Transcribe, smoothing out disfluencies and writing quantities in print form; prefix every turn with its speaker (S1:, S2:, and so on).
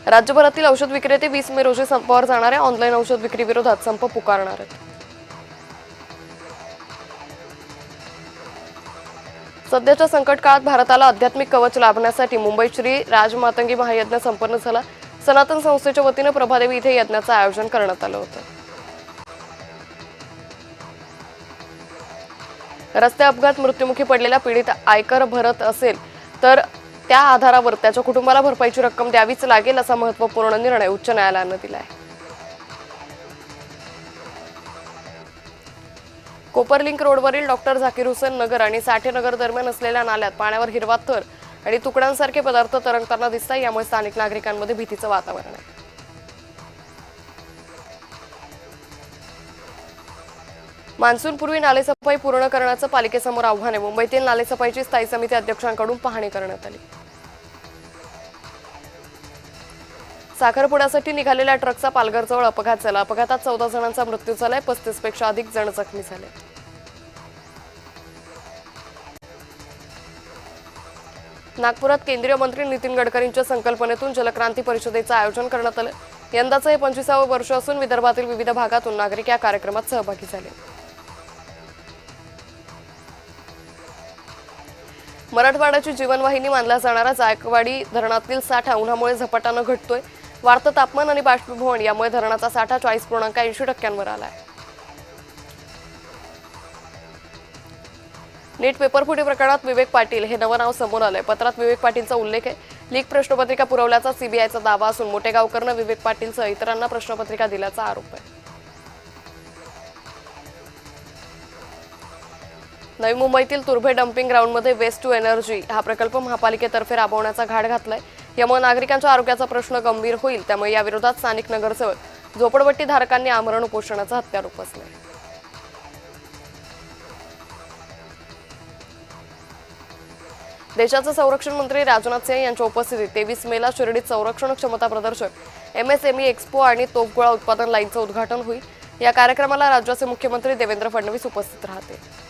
S1: राज्यभरातील औषध विक्रेते 20 मे रोजी संपावर जाणार आहे। ऑनलाईन औषध विक्री विरोधात संप पुकारणार आहेत। सध्याच्या संकट काळात भारताला आध्यात्मिक कवच लाभण्यासाठी मुंबईत श्री राजमातंगी महायज्ञ संपन्न झाला। सनातन संस्थेच्या वतीने प्रभादेवी इथे यज्ञाचं आयोजन करण्यात आलं होतं। रस्ते अपघात मृत्युमुखी पडलेल्या पीडित आयकर भरत असेल तर त्या आधारावर त्याच्या कुटुंबाला भरपाईची रक्कम द्यावीच लागेल असा महत्त्वपूर्ण निर्णय उच्च न्यायालयानं दिला आहे। कोपरलिंक रोडवरील डॉक्टर झाकीर हुसेन नगर आणि साठे नगर दरम्यान असलेल्या नाल्यात पाण्यावर हिरवा थर आणि तुकड्यांसारखे पदार्थ तरंगताना दिसतात। यामुळे स्थानिक नागरिकांमध्ये भीतीचं वातावरण आहे। मान्सूनपूर्वी नालेसफाई पूर्ण करण्याचं पालिकेसमोर आव्हान आहे। मुंबईतील नालेसफाईची स्थायी समिती अध्यक्षांकडून पाहणी करण्यात आली। साखरपुड्यासाठी निघालेल्या ट्रकचा पालघरजवळ अपघात झाला। अपघातात 14 जणांचा मृत्यू झालाय, 35 पेक्षा अधिक जण जखमी झाले। नागपुरात केंद्रीय मंत्री नितीन गडकरींच्या संकल्पनेतून जलक्रांती परिषदेचं आयोजन करण्यात आलं। यंदाचं हे 25वे वर्ष असून विदर्भातील विविध भागातून नागरिक या कार्यक्रमात सहभागी झाले। मराठवाड्याची जीवनवाहिनी मानला जाणारा जायकवाडी धरणातील साठा उन्हामुळे झपाट्यानं घटतोय। वाढतं तापमान आणि बाष्पीभवन यामुळे धरणाचा साठा 40.80% आलाय। नीट पेपरफुटी प्रकरणात विवेक पाटील हे नवं नाव समोर आलंय। पत्रात विवेक पाटीलचा उल्लेख आहे। लीक प्रश्नपत्रिका पुरवल्याचा सीबीआयचा दावा असून मोठेगावकरनं विवेक पाटीलसह इतरांना प्रश्नपत्रिका दिल्याचा आरोप आहे। नवी मुंबईतील तुर्भे डम्पिंग ग्राउंडमध्ये वेस्ट टू एनर्जी हा प्रकल्प महापालिकेतर्फे राबवण्याचा घाट घातलाय। यामुळे नागरिकांच्या आरोग्याचा प्रश्न गंभीर होईल। त्यामुळे या विरोधात स्थानिक नगरसेवक झोपडपट्टी धारकांनी आमरण उपोषणाचं हत्यार उपसलंय। देशाचे संरक्षण मंत्री राजनाथ सिंह यांच्या उपस्थितीत 23 मेला शिर्डीत संरक्षण क्षमता प्रदर्शक एमएसएमई एक्स्पो आणि तोफगोळा उत्पादन लाईनचं उद्घाटन होईल। या कार्यक्रमाला राज्याचे मुख्यमंत्री देवेंद्र फडणवीस उपस्थित राहतील।